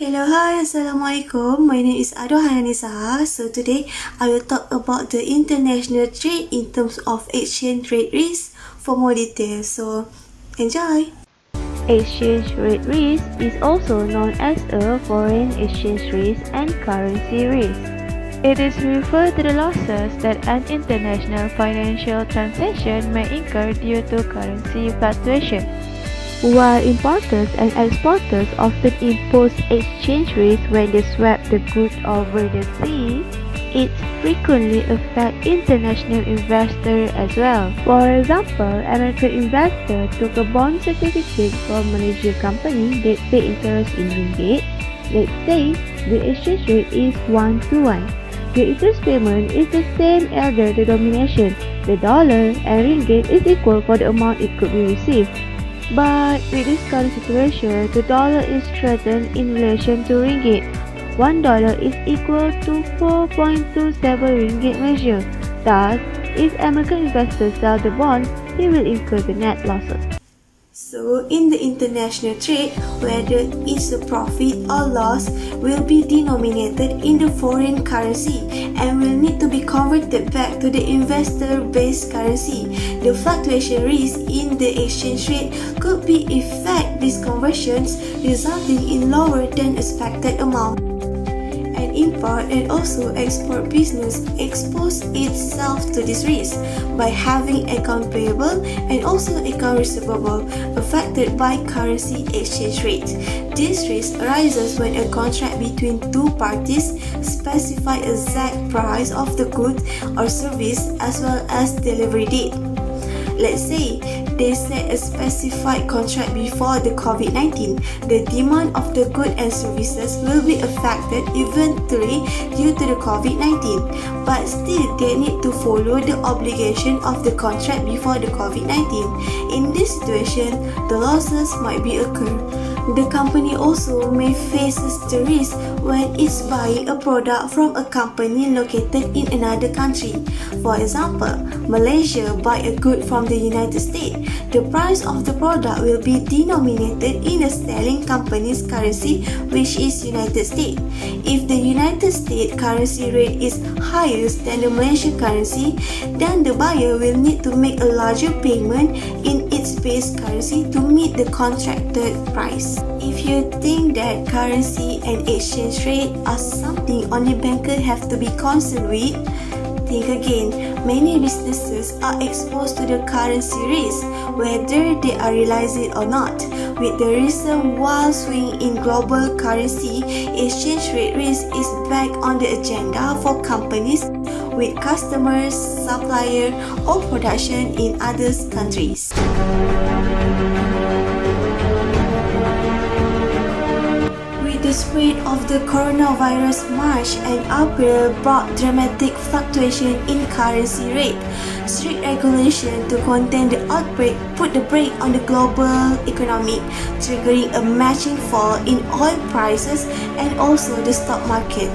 Hello, hi, Assalamualaikum. My name is Ado Hananisa. So today I will talk about the international trade in terms of exchange rate risk for more details. So enjoy. Exchange rate risk is also known as a foreign exchange risk and currency risk. It is referred to the losses that an international financial transaction may incur due to currency fluctuation. While importers and exporters often impose exchange rates when they swap the goods over the sea, it frequently affects international investors as well. For example, American investor took a bond certificate from a Malaysian company that pay interest in ringgit. Let's say the exchange rate is 1 to 1. The interest payment is the same as the denomination. The dollar and ringgit is equal for the amount it could be received. But with this current situation, the dollar is strengthened in relation to ringgit. $1 is equal to 4.27 ringgit measure. Thus, if American investors sell the bond, he will incur the net losses. So in the international trade, whether it's a profit or loss will be denominated in the foreign currency and will need to be converted back to the investor-based currency. The fluctuation risk in the exchange rate could be affect these conversions, resulting in lower than expected amount. An import and also export business expose itself to this risk by having account payable and also account receivable affected by currency exchange rate. This risk arises when a contract between two parties specify exact price of the good or service as well as delivery date. Let's say they set a specified contract before the COVID-19, the demand of the goods and services will be affected eventually due to the COVID-19, but still they need to follow the obligation of the contract before the COVID-19. In this situation, the losses might be occur. The company also may face the risk when it's buying a product from a company located in another country. For example, Malaysia buy a good from the United States. The price of the product will be denominated in the selling company's currency, which is United States. If the United States currency rate is higher than the Malaysian currency, then the buyer will need to make a larger payment in its base currency to meet the contracted price. If you think that currency and exchange rate are something only bankers have to be concerned with, think again. Many businesses are exposed to the currency risk, whether they are realizing it or not. With the recent wild swing in global currency, exchange rate risk is back on the agenda for companies with customers, suppliers, or production in other countries. The spread of the coronavirus, March and April brought dramatic fluctuation in currency rate. Strict regulation to contain the outbreak put the brake on the global economy, triggering a matching fall in oil prices and also the stock market.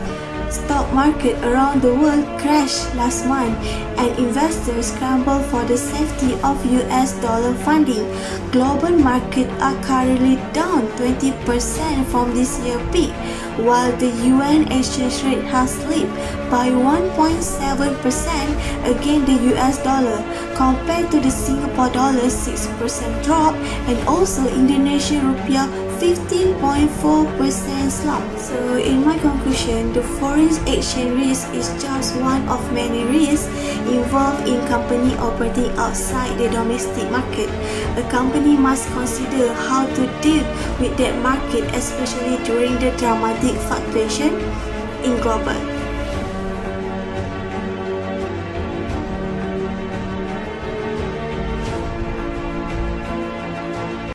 Stock market around the world crashed last month and investors scramble for the safety of US dollar funding. Global markets are currently down 20% from this year's peak, while the yuan exchange rate has slipped by 1.7% against the US dollar compared to the Singapore dollar 6% drop and also Indonesian rupiah 15.4% slump. So in my conclusion, the foreign exchange risk is just one of many risks involved in company operating outside the domestic market. A company must consider how to deal with that market, especially during the dramatic fluctuation in global.